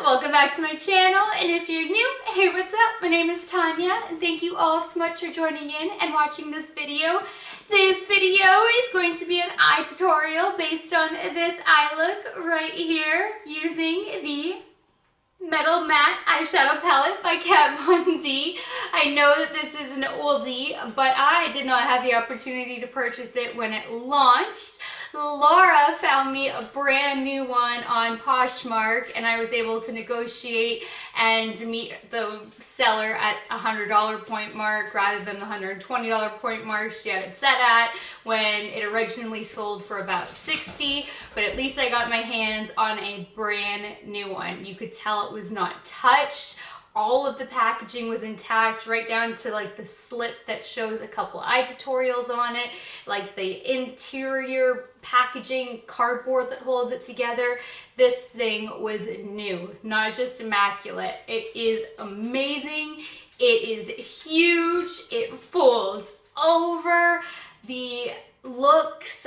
Welcome back to my channel, and if you're new, hey, what's up? My name is Tanya, and thank you all so much for joining in and watching this video. This video is going to be an eye tutorial based on this eye look right here using the Metal Matte Eyeshadow Palette by Kat Von D. I know that this is an oldie, but I did not have the opportunity to purchase it when it launched. Laura found me a brand new one on Poshmark, and I was able to negotiate and meet the seller at $100 point mark rather than the $120 point mark she had it set at when it originally sold for about $60. But at least I got my hands on a brand new one. You could tell it was not touched. All of the packaging was intact, right down to like the slip that shows a couple eye tutorials on it, like the interior packaging cardboard that holds it together. This thing was new, not just immaculate. It is amazing. It is huge. It folds over. The looks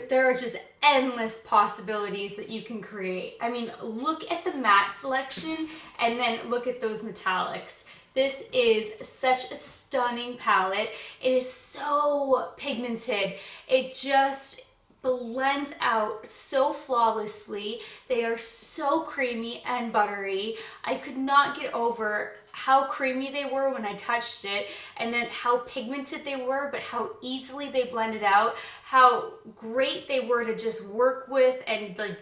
there are just endless possibilities that you can create. I mean, look at the matte selection and then look at those metallics. This is such a stunning palette. It is so pigmented. It just blends out so flawlessly. They are so creamy and buttery. I could not get over how creamy they were when I touched it, and then how pigmented they were, but how easily they blended out, how great they were to just work with. And like,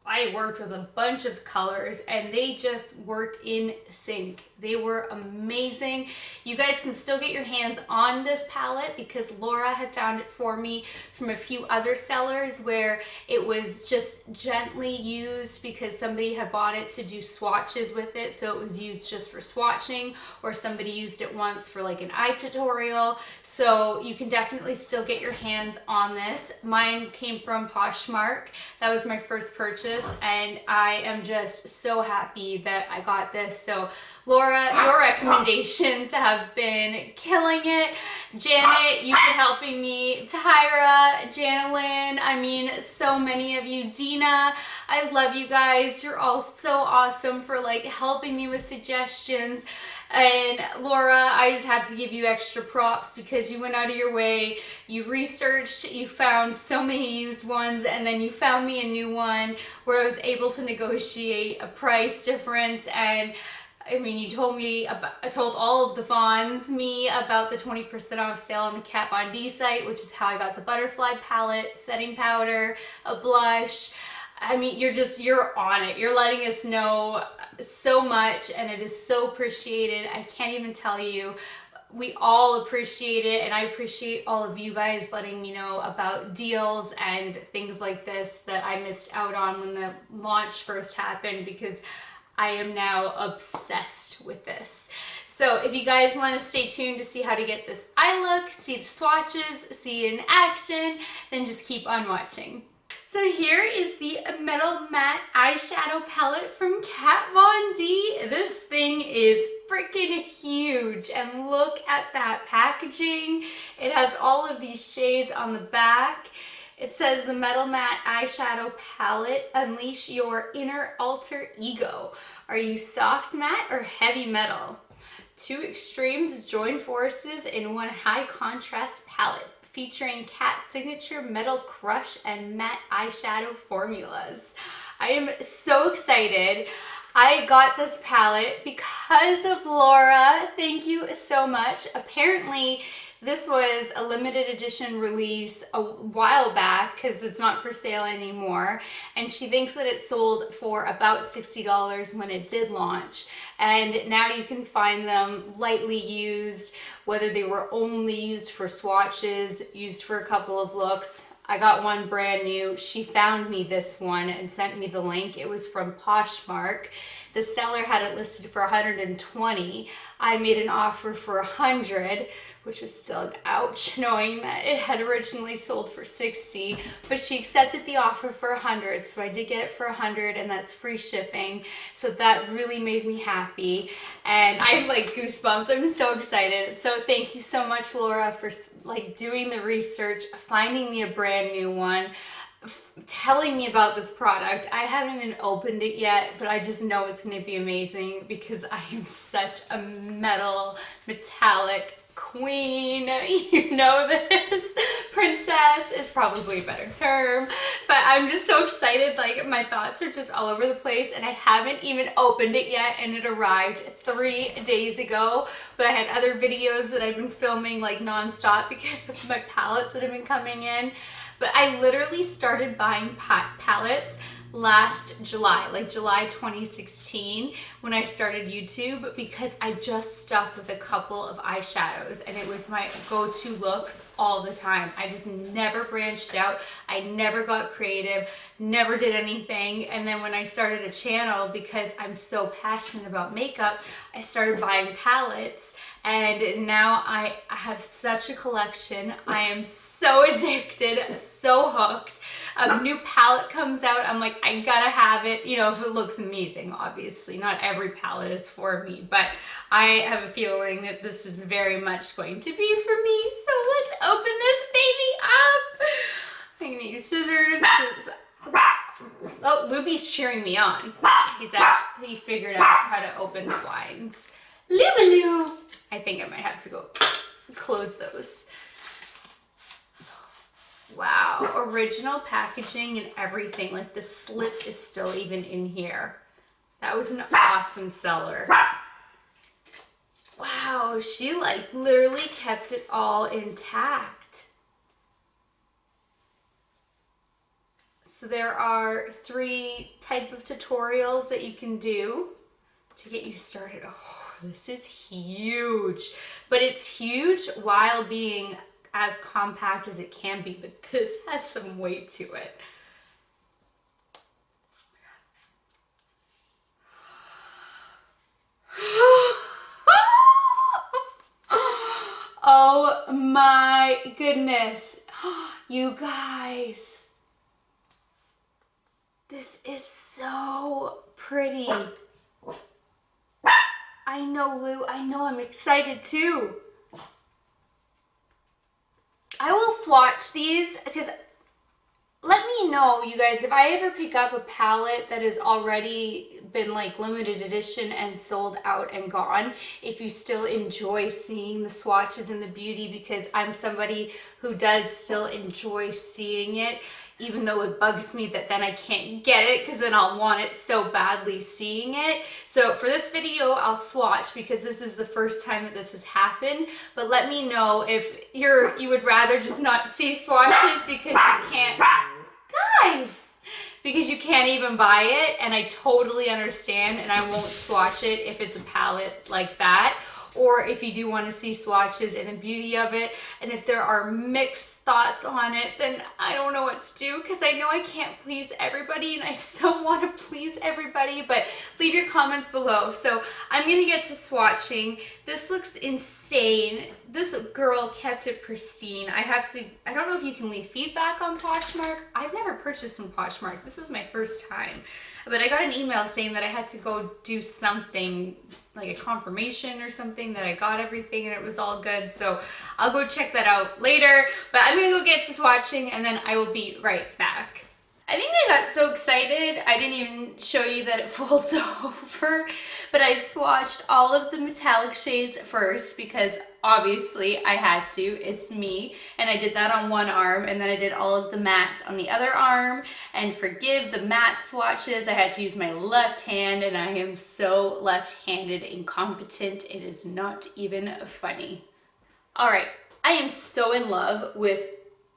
I worked with a bunch of colors and they just worked in sync. They were amazing. You guys can still get your hands on this palette because Laura had found it for me from a few other sellers where it was just gently used because somebody had bought it to do swatches with it. So it was used just for swatching, or somebody used it once for like an eye tutorial. So you can definitely still get your hands on this. Mine came from Poshmark. That was my first purchase, and I am just so happy that I got this. So Laura, your recommendations have been killing it. Janet, you've been helping me. Tyra, Janelyn, I mean, so many of you. Dina, I love you guys. You're all so awesome for like helping me with suggestions. And Laura, I just have to give you extra props because you went out of your way, you researched, you found so many used ones, and then you found me a new one where I was able to negotiate a price difference. And I mean, you told me about, I told all of the Fawns me about the 20% off sale on the Kat Von D site, which is how I got the butterfly palette, setting powder, a blush. I mean, you're on it. You're letting us know so much, and it is so appreciated. I can't even tell you. We all appreciate it, and I appreciate all of you guys letting me know about deals and things like this that I missed out on when the launch first happened, because I am now obsessed with this. So if you guys want to stay tuned to see how to get this eye look, see the swatches, see it in action, then just keep on watching. So here is the Metal Matte Eyeshadow Palette from Kat Von D. This thing is freaking huge, and look at that packaging. It has all of these shades on the back. It says the Metal Matte Eyeshadow Palette, unleash your inner alter ego. Are you soft matte or heavy metal? Two extremes join forces in one high contrast palette, featuring Kat's signature metal crush and matte eyeshadow formulas. I am so excited. I got this palette because of Laura. Thank you so much. Apparently, This was a limited edition release a while back because it's not for sale anymore. And she thinks that it sold for about $60 when it did launch. And now you can find them lightly used, whether they were only used for swatches, used for a couple of looks. I got one brand new. She found me this one and sent me the link. It was from Poshmark. The seller had it listed for $120. I made an offer for $100, which was still an ouch, knowing that it had originally sold for $60. But she accepted the offer for $100, so I did get it for $100, and that's free shipping. So that really made me happy, and I have like goosebumps. I'm so excited. So thank you so much, Laura, for like doing the research, finding me a brand new one, telling me about this product. I haven't even opened it yet, but I just know it's going to be amazing because I am such a metallic queen. You know this. Princess is probably a better term, but I'm just so excited. Like, my thoughts are just all over the place, and I haven't even opened it yet, and it arrived 3 days ago. But I had other videos that I've been filming like nonstop because of my palettes that have been coming in. But I literally started buying palettes last July, like July 2016, when I started YouTube, because I just stuck with a couple of eyeshadows and it was my go-to looks all the time. I just never branched out. I never got creative, never did anything. And then when I started a channel, because I'm so passionate about makeup, I started buying palettes, and now I have such a collection. I am so addicted, so hooked. A new palette comes out, I'm like, I gotta have it, you know, if it looks amazing. Obviously, not every palette is for me, but I have a feeling that this is very much going to be for me. So let's open this baby up. I'm gonna use scissors. Oh, Luby's cheering me on. He figured out how to open the blinds. Lubaloo. I think I might have to go close those. Wow, original packaging and everything. Like, the slip is still even in here. That was an awesome seller. Wow, she like literally kept it all intact. So there are 3 types of tutorials that you can do to get you started. Oh, this is huge. But it's huge while being as compact as it can be, but this has some weight to it. Oh my goodness. You guys, this is so pretty. I know, Lou, I know, I'm excited too. I will swatch these because let me know, you guys, if I ever pick up a palette that has already been like limited edition and sold out and gone, if you still enjoy seeing the swatches and the beauty, because I'm somebody who does still enjoy seeing it, even though it bugs me that then I can't get it because then I'll want it so badly seeing it. So for this video, I'll swatch because this is the first time that this has happened. But let me know if you would rather just not see swatches because you can't, guys, because you can't even buy it, and I totally understand, and I won't swatch it if it's a palette like that. Or if you do want to see swatches and the beauty of it, and if there are mixed thoughts on it, then I don't know what to do because I know I can't please everybody and I so want to please everybody, but leave your comments below. So I'm going to get to swatching. This looks insane. This girl kept it pristine. I don't know if you can leave feedback on Poshmark. I've never purchased from Poshmark. This is my first time. But I got an email saying that I had to go do something, like a confirmation or something, that I got everything and it was all good. So I'll go check that out later. But I'm gonna go get to swatching and then I will be right back. I think I got so excited, I didn't even show you that it folds over, but I swatched all of the metallic shades first because obviously I had to, it's me, and I did that on one arm, and then I did all of the mattes on the other arm. And forgive the matte swatches, I had to use my left hand, and I am so left-handed incompetent, it is not even funny. All right. I am so in love with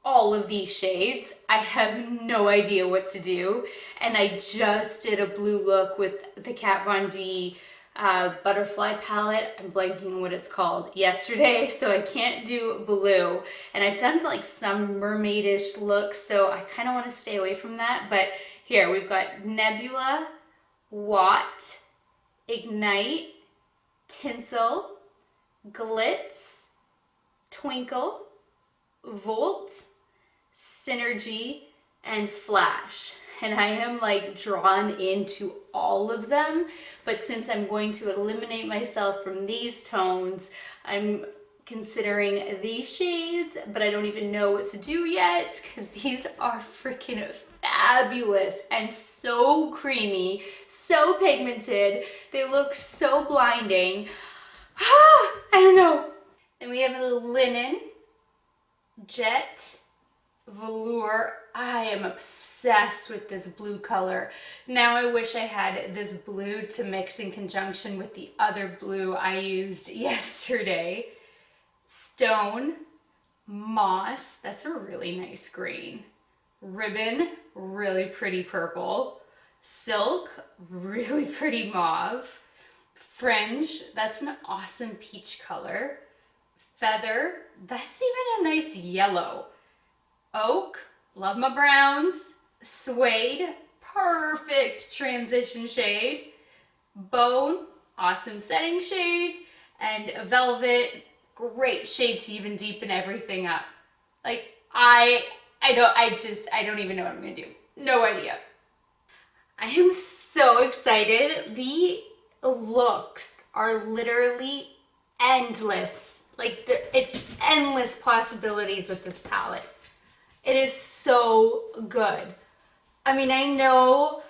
all of these shades. I have no idea what to do. And I just did a blue look with the Kat Von D butterfly palette. I'm blanking on what it's called yesterday, so I can't do blue. And I've done like some mermaidish looks, so I kind of want to stay away from that. But here we've got Nebula, Watt, Ignite, Tinsel, Glitz, Twinkle, Volt, Synergy, and Flash. And I am like drawn into all of them, but since I'm going to eliminate myself from these tones, I'm considering these shades, but I don't even know what to do yet because these are freaking fabulous and so creamy, so pigmented. They look so blinding. I don't know. Then we have a little Linen, Jet, Velour. I am obsessed with this blue color. Now I wish I had this blue to mix in conjunction with the other blue I used yesterday. Stone, Moss, that's a really nice green. Ribbon, really pretty purple. Silk, really pretty mauve. Fringe, that's an awesome peach color. Feather, that's even a nice yellow. Oak, love my browns. Suede, perfect transition shade. Bone, awesome setting shade. And Velvet, great shade to even deepen everything up. Like, I don't even know what I'm gonna do. No idea. I am so excited. The looks are literally endless. Like, it's endless possibilities with this palette. It is so good. I mean, I know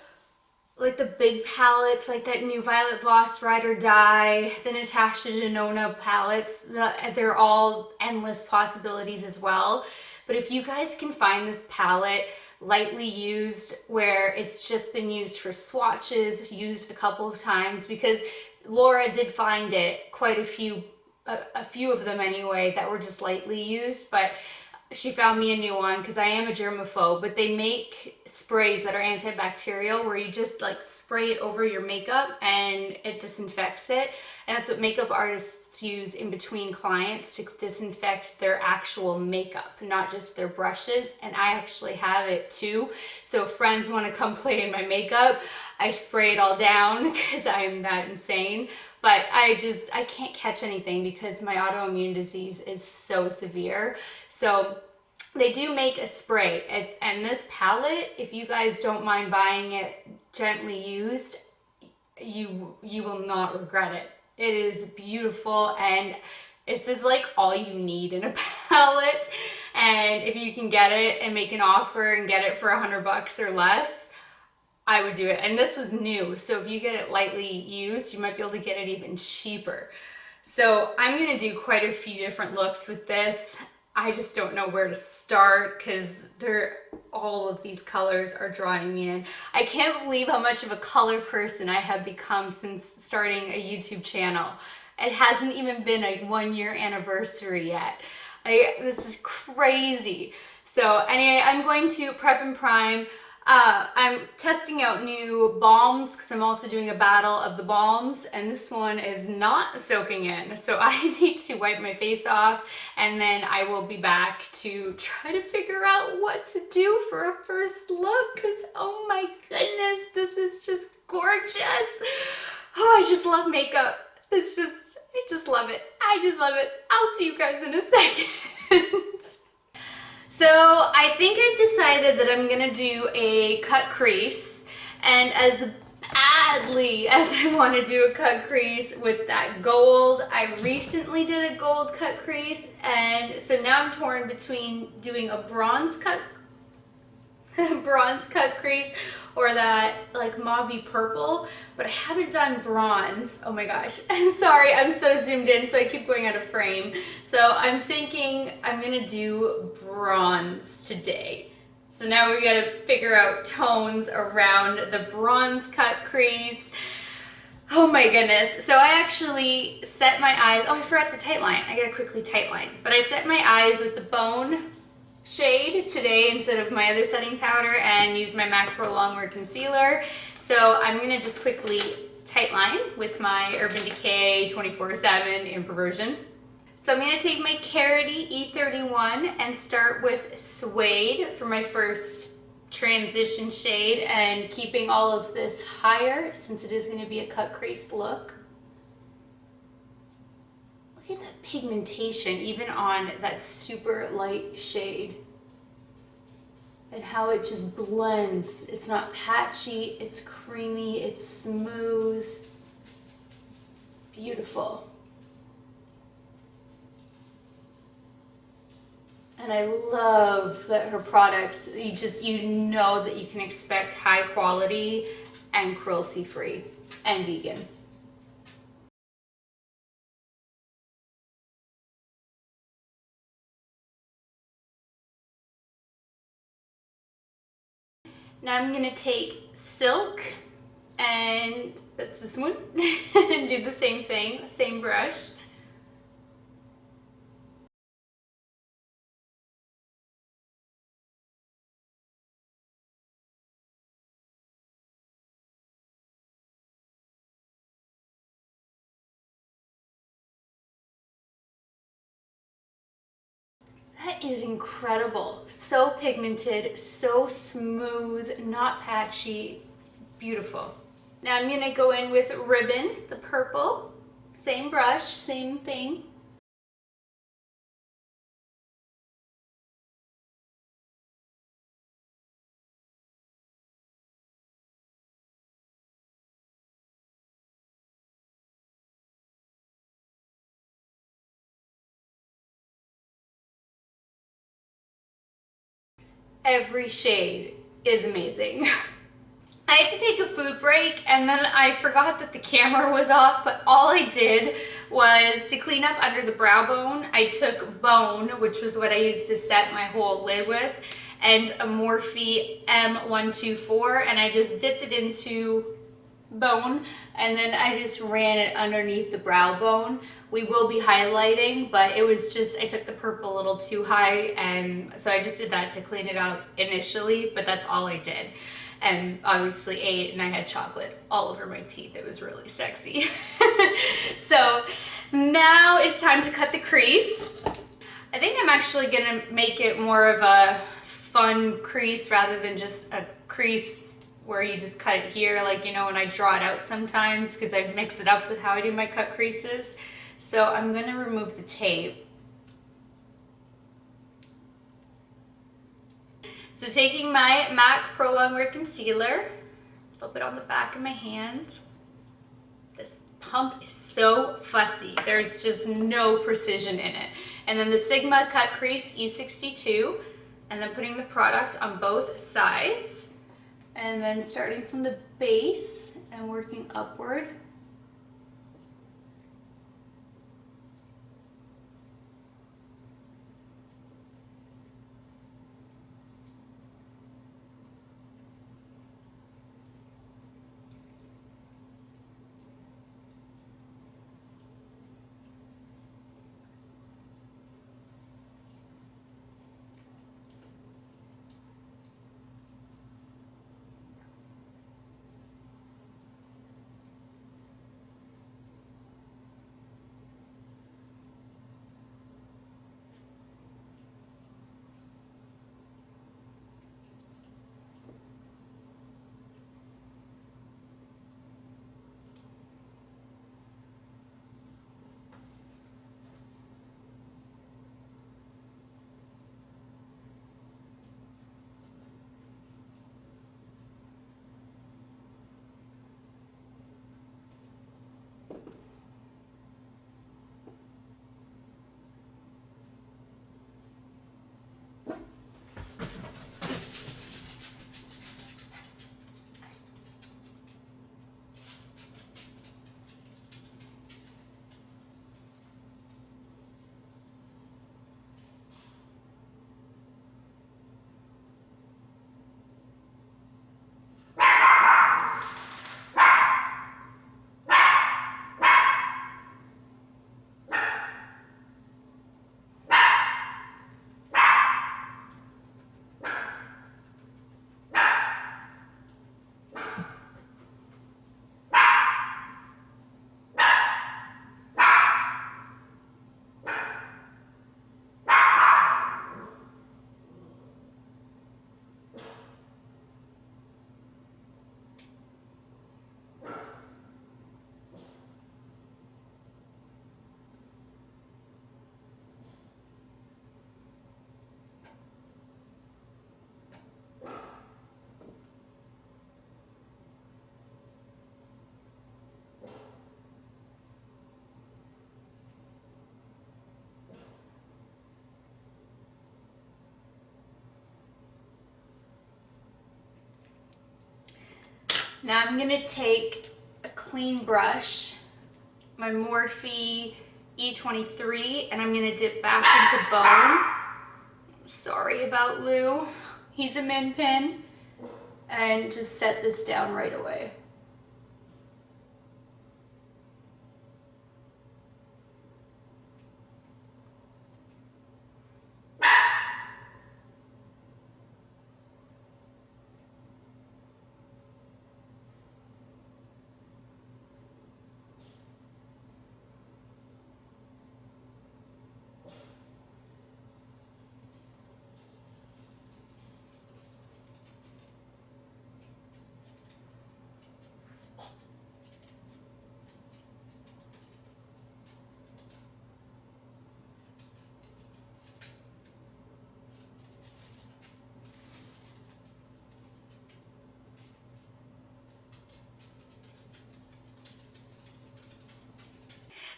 like the big palettes, like that new Violet Voss Ride or Die, the Natasha Denona palettes, they're all endless possibilities as well. But if you guys can find this palette lightly used, where it's just been used for swatches, used a couple of times, because Laura did find it, quite a few of them anyway, that were just lightly used, but she found me a new one because I am a germaphobe. But they make sprays that are antibacterial where you just like spray it over your makeup and it disinfects it. And that's what makeup artists use in between clients to disinfect their actual makeup, not just their brushes. And I actually have it too. So if friends want to come play in my makeup, I spray it all down because I am that insane. But I can't catch anything because my autoimmune disease is so severe. So they do make a spray. And this palette, if you guys don't mind buying it gently used, you will not regret it. It is beautiful, and this is like all you need in a palette. And if you can get it and make an offer and get it for $100 or less, I would do it. And this was new, so if you get it lightly used, you might be able to get it even cheaper. So I'm gonna do quite a few different looks with this. I just don't know where to start because all of these colors are drawing me in. I can't believe how much of a color person I have become since starting a YouTube channel. It hasn't even been a 1-year anniversary yet. This is crazy. So anyway, I'm going to prep and prime. I'm testing out new balms because I'm also doing a battle of the balms, and this one is not soaking in, so I need to wipe my face off, and then I will be back to try to figure out what to do for a first look because oh my goodness, this is just gorgeous. Oh, I just love makeup. I just love it. I just love it. I'll see you guys in a second. So I think I've decided that I'm gonna do a cut crease, and as badly as I want to do a cut crease with that gold, I recently did a gold cut crease, and so now I'm torn between doing a bronze cut crease or that like mauvey purple, but I haven't done bronze. Oh my gosh, I'm sorry, I'm so zoomed in so I keep going out of frame. So I'm thinking I'm gonna do bronze today. So now we gotta figure out tones around the bronze cut crease. Oh my goodness. So I actually set my eyes, oh I forgot to tightline. I gotta quickly tightline. But I set my eyes with the Bone shade today instead of my other setting powder and use my MAC Pro Longwear Concealer. So I'm gonna just quickly tightline with my Urban Decay 24/7 in Perversion. So I'm gonna take my Carity E31 and start with Suede for my first transition shade, and keeping all of this higher since it is going to be a cut crease look. Look at that pigmentation even on that super light shade and how it just blends. It's not patchy, it's creamy, it's smooth, beautiful. And I love that her products, you know that you can expect high quality and cruelty free and vegan. Now I'm gonna take Silk, and that's this one, and do the same thing, same brush. That is incredible. So pigmented, so smooth, not patchy, beautiful. Now I'm gonna go in with Ribbon, the purple. Same brush, same thing. Every shade is amazing. I had to take a food break and then I forgot that the camera was off, but all I did was to clean up under the brow bone. I took Bone, which was what I used to set my whole lid with, and a Morphe M124, and I just dipped it into Bone, and then I just ran it underneath the brow bone. We will be highlighting, but it was just, I took the purple a little too high, and so I just did that to clean it up initially, but that's all I did. And obviously ate, and I had chocolate all over my teeth. It was really sexy. So now it's time to cut the crease. I think I'm actually gonna make it more of a fun crease rather than just a crease where you just cut it here, like, you know, when I draw it out sometimes, because I mix it up with how I do my cut creases. So I'm gonna remove the tape. So taking my MAC Pro Longwear Concealer, a little bit on the back of my hand. This pump is so fussy. There's just no precision in it. And then the Sigma Cut Crease E62, and then putting the product on both sides. And then starting from the base and working upward. Now I'm gonna take a clean brush, my Morphe E23, and I'm gonna dip back into bone. Sorry about Lou, he's a min pin. And just set this down right away.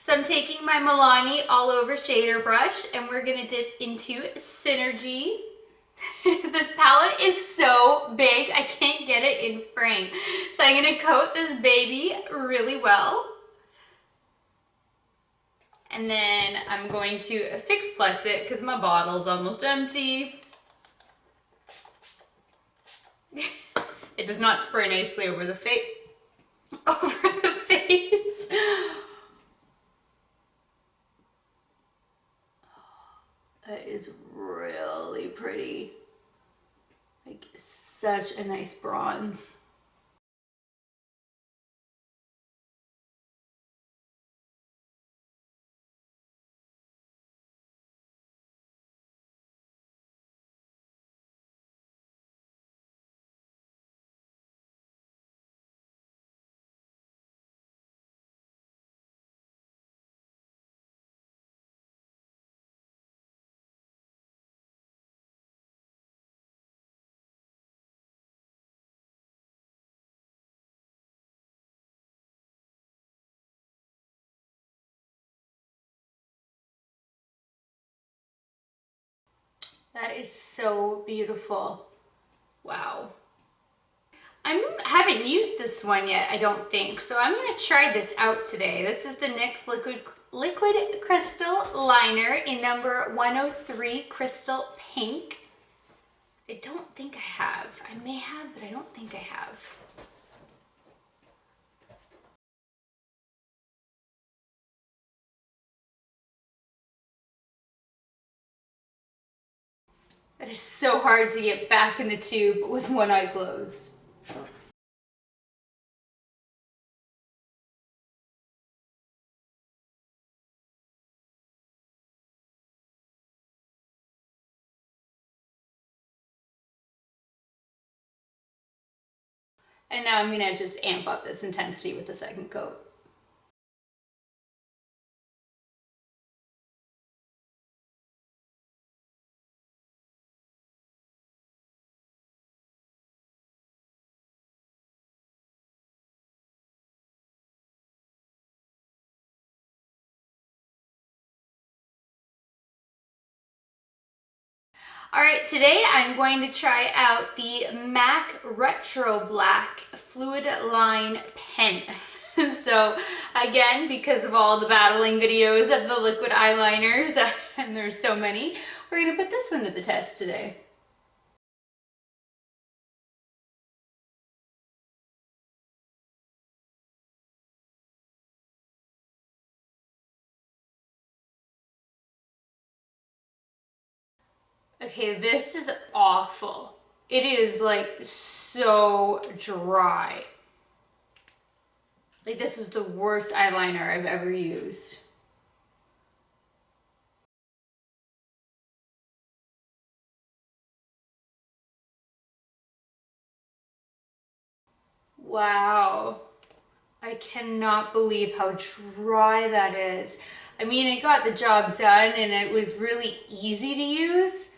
So I'm taking my Milani All Over Shader Brush and we're gonna dip into Synergy. This palette is so big, I can't get it in frame. So I'm gonna coat this baby really well. And then I'm going to Fix Plus it because my bottle's almost empty. It does not spray nicely over the face. That is really pretty. Like, such a nice bronze. That is so beautiful. Wow. I haven't used this one yet, I don't think, so I'm going to try this out today. This is the NYX Liquid Crystal Liner in number 103 Crystal Pink. I don't think I have. I may have, but I don't think I have. It is so hard to get back in the tube with one eye closed. And now I'm gonna just amp up this intensity with the second coat. Alright, today I'm going to try out the MAC Retro Black Fluid Line Pen. So again, because of all the battling videos of the liquid eyeliners, and there's so many, we're going to put this one to the test today. Okay, this is awful. It is like so dry. Like, this is the worst eyeliner I've ever used. Wow. I cannot believe how dry that is. I mean, it got the job done and it was really easy to use,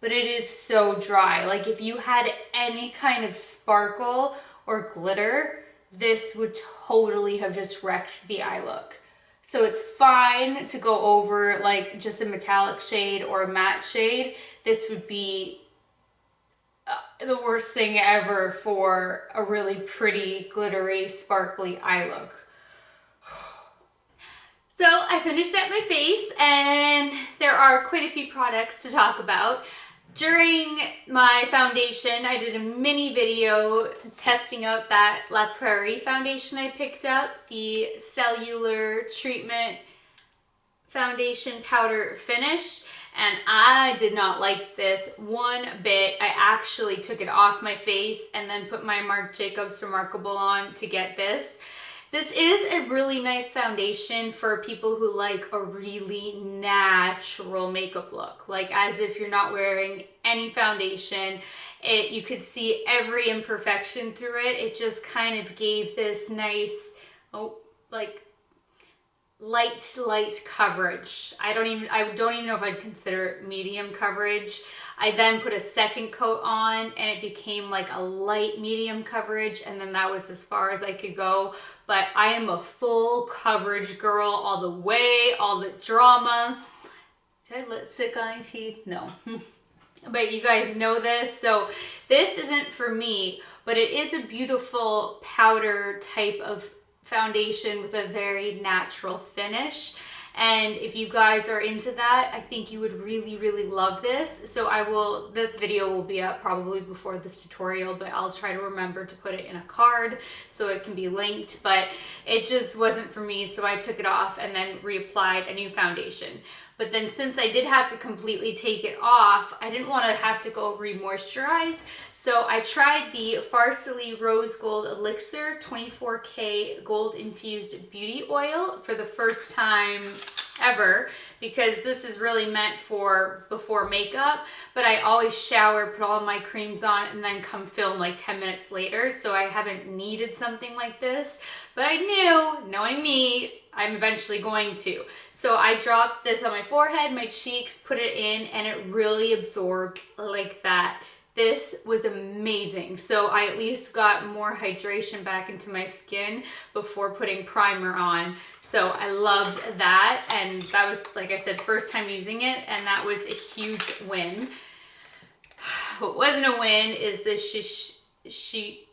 but it is so dry. Like, if you had any kind of sparkle or glitter, this would totally have just wrecked the eye look. So it's fine to go over like just a metallic shade or a matte shade. This would be the worst thing ever for a really pretty, glittery, sparkly eye look. So I finished up my face, and there are quite a few products to talk about. During my foundation, I did a mini video testing out that La Prairie foundation I picked up, the Cellular Treatment Foundation Powder Finish, and I did not like this one bit. I actually took it off my face and then put my Marc Jacobs Remarkable on to get this. This is a really nice foundation for people who like a really natural makeup look, like as if you're not wearing any foundation. You could see every imperfection through it. It just kind of gave this nice, like light coverage. I don't even know if I'd consider it medium coverage. I then put a second coat on and it became like a light medium coverage, and then that was as far as I could go. But I am a full coverage girl all the way, all the drama. Did I have lipstick on my teeth? No. But you guys know this, so this isn't for me, but it is a beautiful powder type of foundation with a very natural finish. And if you guys are into that, I think you would really love this. So this video will be up probably before this tutorial, but I'll try to remember to put it in a card so it can be linked. But it just wasn't for me, so I took it off and then reapplied a new foundation. But then since I did have to completely take it off, I didn't want to have to go re-moisturize. So I tried the Farsali Rose Gold Elixir 24K Gold Infused Beauty Oil for the first time ever, because this is really meant for before makeup, but I always shower, put all my creams on, and then come film like 10 minutes later, so I haven't needed something like this. But I knew, knowing me, I'm eventually going to. So I dropped this on my forehead, my cheeks, put it in, and it really absorbed like that. This was amazing. So I at least got more hydration back into my skin before putting primer on. So I loved that, and that was, like I said, first time using it, and that was a huge win. What wasn't a win is the Shiseido,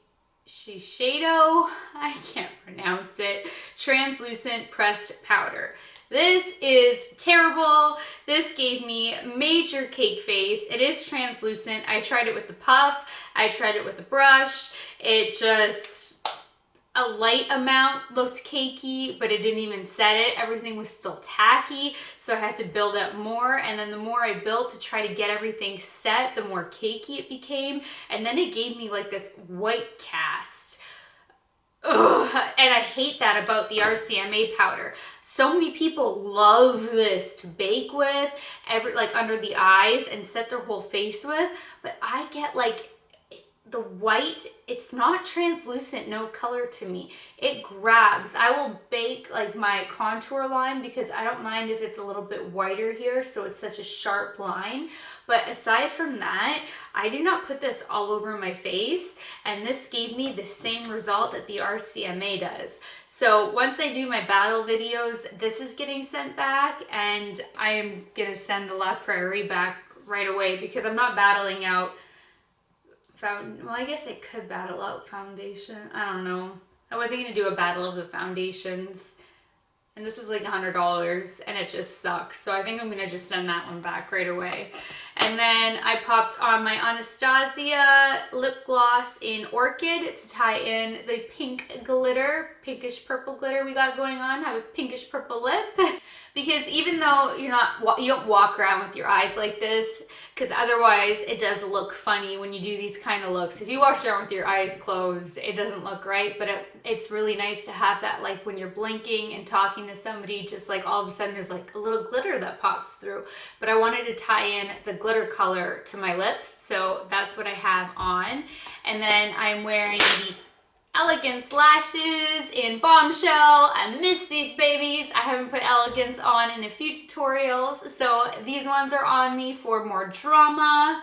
I can't pronounce it, translucent pressed powder. This is terrible. This gave me major cake face. It is translucent. I tried it with the puff. I tried it with the brush. It just, a light amount looked cakey, but it didn't even set it. Everything was still tacky, so I had to build up more, and then the more I built to try to get everything set, the more cakey it became, and then it gave me like this white cast. Ugh, and I hate that about the RCMA powder. So many people love this to bake with, like under the eyes and set their whole face with, but I get like the white, it's not translucent, no color to me. It grabs. I will bake like my contour line because I don't mind if it's a little bit whiter here, so it's such a sharp line. But aside from that, I do not put this all over my face, and this gave me the same result that the RCMA does. So once I do my battle videos, this is getting sent back, and I am gonna send the La Prairie back right away because I'm not battling out well, I guess I could battle out foundation. I don't know. I wasn't going to do a battle of the foundations. And this is like $100 and it just sucks. So I think I'm going to just send that one back right away. And then I popped on my Anastasia lip gloss in Orchid to tie in the pink glitter, pinkish purple glitter we got going on. I have a pinkish purple lip. Because even though you don't walk around with your eyes like this, because otherwise it does look funny when you do these kind of looks. If you walk around with your eyes closed, it doesn't look right, but it's really nice to have that, like when you're blinking and talking to somebody, just like all of a sudden there's like a little glitter that pops through. But I wanted to tie in the glitter color to my lips, so that's what I have on. And then I'm wearing the Elegenz lashes in Bombshell. I miss these babies. I haven't put Elegenz on in a few tutorials, so these ones are on me for more drama.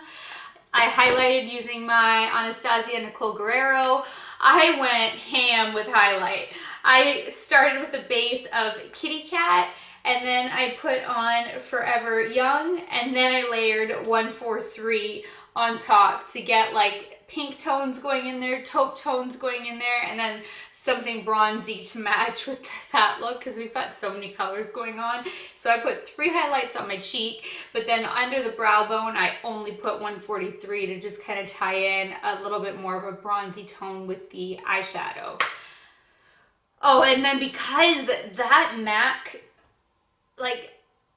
I highlighted using my Anastasia Nicole Guerrero. I went ham with highlight. I started with a base of Kitty Cat, and then I put on Forever Young, and then I layered 143 on top to get like pink tones going in there, taupe tones going in there, and then something bronzy to match with that look because we've got so many colors going on. So I put 3 highlights on my cheek, but then under the brow bone I only put 143 to just kind of tie in a little bit more of a bronzy tone with the eyeshadow. Oh, and then because that MAC, like,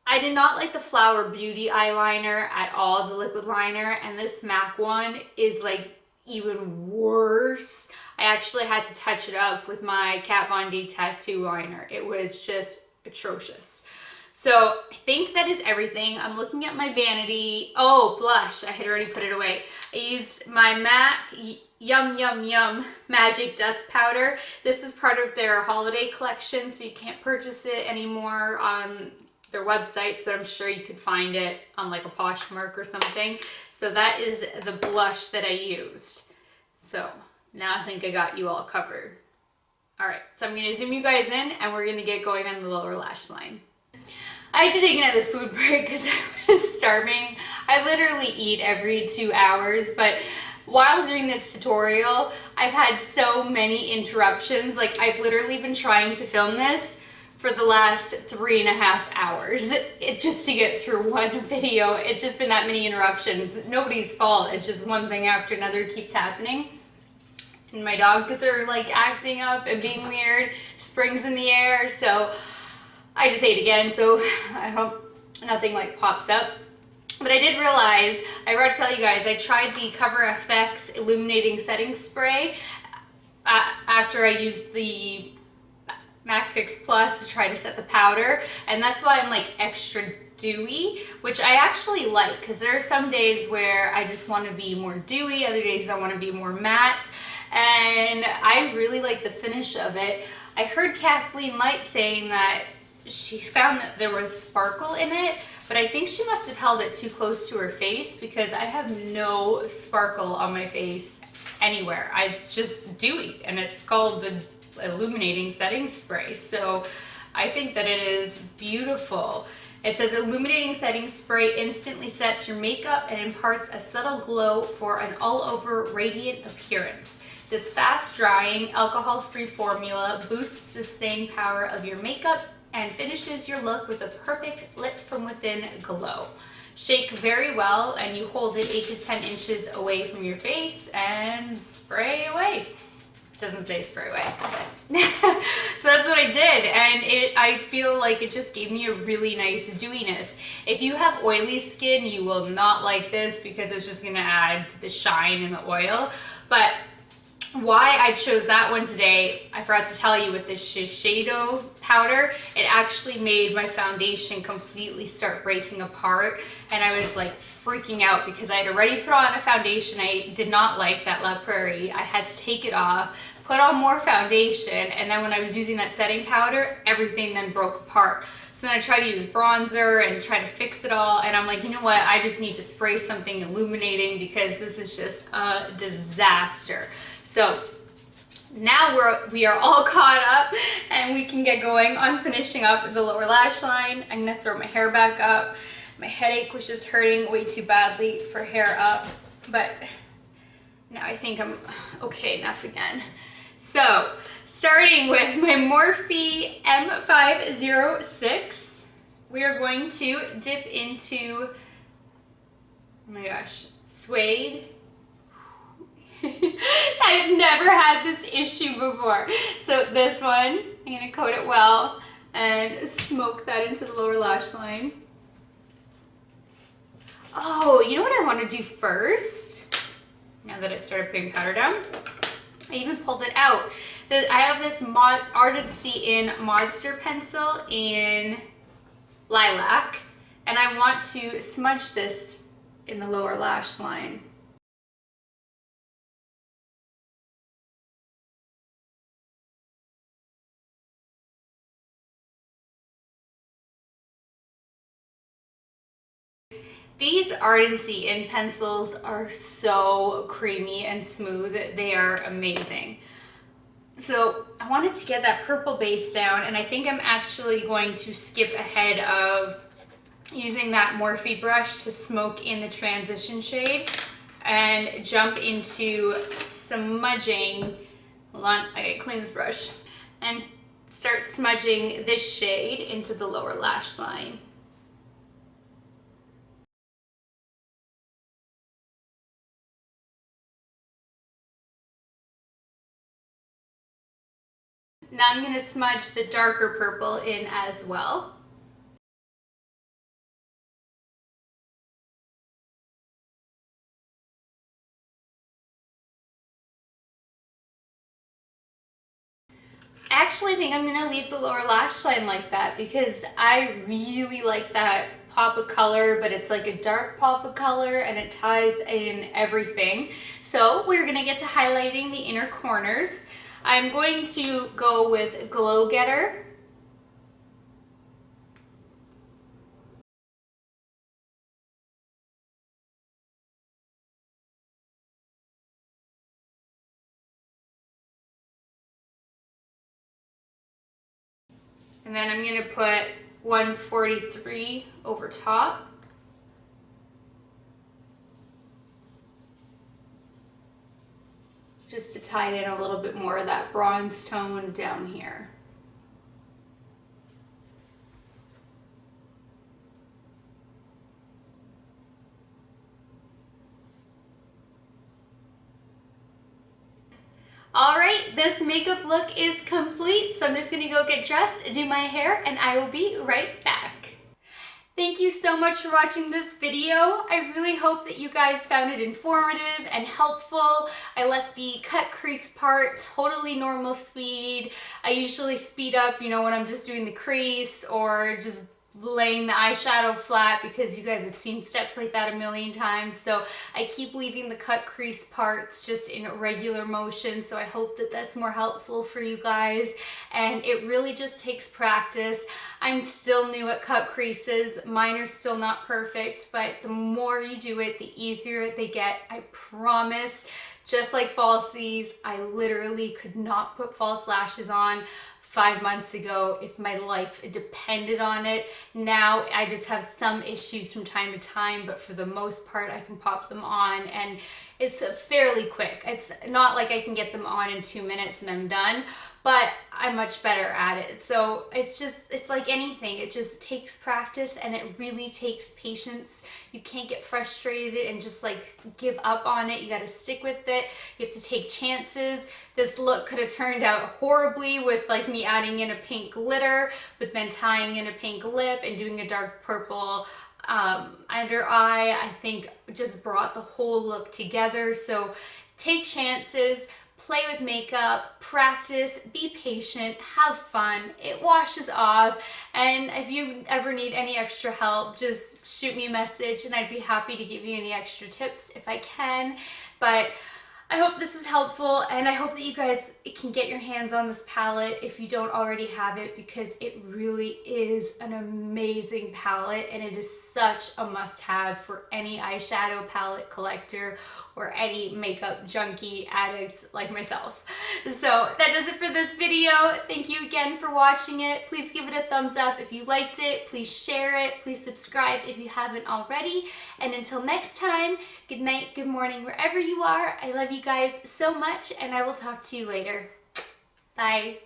I did not like the Flower Beauty eyeliner at all, the liquid liner, and this MAC one is like even worse. I actually had to touch it up with my Kat Von D tattoo liner. It was just atrocious. So I think that is everything. I'm looking at my vanity. Oh, blush. I had already put it away. I used my MAC Yum Yum Yum Magic Dust Powder. This is part of their holiday collection, so you can't purchase it anymore on their websites, but I'm sure you could find it on like a Poshmark or something. So that is the blush that I used. So now I think I got you all covered. All right, so I'm gonna zoom you guys in and we're gonna get going on the lower lash line. I had to take another food break because I was starving. I literally eat every 2 hours, but while doing this tutorial, I've had so many interruptions. Like, I've literally been trying to film this for the last 3.5 hours just to get through one video. It's just been that many interruptions. Nobody's fault. It's just one thing after another keeps happening. And my dogs are like acting up and being weird. Spring's in the air, so I just ate again. So I hope nothing like pops up. But I did realize, I forgot to tell you guys, I tried the Cover FX Illuminating Setting Spray after I used the MAC Fix Plus to try to set the powder, and that's why I'm like extra dewy, which I actually like, because there are some days where I just want to be more dewy, other days I want to be more matte, and I really like the finish of it. I heard Kathleen Light saying that she found that there was sparkle in it, but I think she must have held it too close to her face because I have no sparkle on my face anywhere. It's just dewy, and it's called the Illuminating Setting Spray. So I think that it is beautiful. It says Illuminating Setting Spray instantly sets your makeup and imparts a subtle glow for an all-over radiant appearance. This fast-drying, alcohol-free formula boosts the staying power of your makeup and finishes your look with a perfect lit from within glow. Shake very well and you hold it 8 to 10 inches away from your face and spray away. Doesn't say spray away, but so that's what I did, and I feel like it just gave me a really nice dewiness. If you have oily skin, you will not like this because it's just gonna add to the shine and the oil. But why I chose that one today, I forgot to tell you, with the Shiseido powder, it actually made my foundation completely start breaking apart, and I was like freaking out because I had already put on a foundation I did not like, that La Prairie. I had to take it off, put on more foundation, and then when I was using that setting powder, everything then broke apart. So then I tried to use bronzer and try to fix it all, and I'm like, you know what, I just need to spray something illuminating because this is just a disaster. So now we are all caught up and we can get going on finishing up the lower lash line. I'm gonna throw my hair back up. My headache was just hurting way too badly for hair up, but now I think I'm okay enough again. So starting with my Morphe M506, we are going to dip into, oh my gosh, suede. I've never had this issue before. So this one, I'm gonna coat it well and smoke that into the lower lash line. Oh, you know what I want to do first? Now that I started putting powder down, I even pulled it out. I have this Ardency in Modster pencil in lilac, and I want to smudge this in the lower lash line. These Ardency in pencils are so creamy and smooth. They are amazing. So I wanted to get that purple base down, and I think I'm actually going to skip ahead of using that Morphe brush to smoke in the transition shade. and jump into smudging. Hold on, I gotta clean this brush. And start smudging this shade into the lower lash line. Now I'm gonna smudge the darker purple in as well. I actually think I'm gonna leave the lower lash line like that because I really like that pop of color, but it's like a dark pop of color and it ties in everything. So we're gonna get to highlighting the inner corners. I'm going to go with Glow Getter. And then I'm gonna put 143 over top. Just to tie in a little bit more of that bronze tone down here. All right, this makeup look is complete, so I'm just gonna go get dressed, do my hair, and I will be right back. Thank you so much for watching this video. I really hope that you guys found it informative and helpful. I left the cut crease part totally normal speed. I usually speed up, you know, when I'm just doing the crease or just laying the eyeshadow flat because you guys have seen steps like that a million times. So I keep leaving the cut crease parts just in regular motion. So I hope that that's more helpful for you guys. And it really just takes practice. I'm still new at cut creases. Mine are still not perfect, but the more you do it, the easier they get. I promise. Just like falsies, I literally could not put false lashes on 5 months ago if my life depended on it. Now I just have some issues from time to time, but for the most part I can pop them on and it's fairly quick. It's not like I can get them on in 2 minutes and I'm done, but I'm much better at it. So it's like anything. It just takes practice and it really takes patience. You can't get frustrated and just like give up on it. You got to stick with it. You have to take chances. This look could have turned out horribly with like me adding in a pink glitter, but then tying in a pink lip and doing a dark purple under eye. I think just brought the whole look together. So take chances. Play with makeup, practice, be patient, have fun. It washes off. And if you ever need any extra help, just shoot me a message and I'd be happy to give you any extra tips if I can. But I hope this was helpful and I hope that you guys can get your hands on this palette if you don't already have it, because it really is an amazing palette and it is such a must-have for any eyeshadow palette collector or any makeup junkie addict like myself. So that does it for this video. Thank you again for watching it. Please give it a thumbs up if you liked it. Please share it. Please subscribe if you haven't already. And until next time, good night, good morning, wherever you are. I love you guys so much and I will talk to you later. Bye.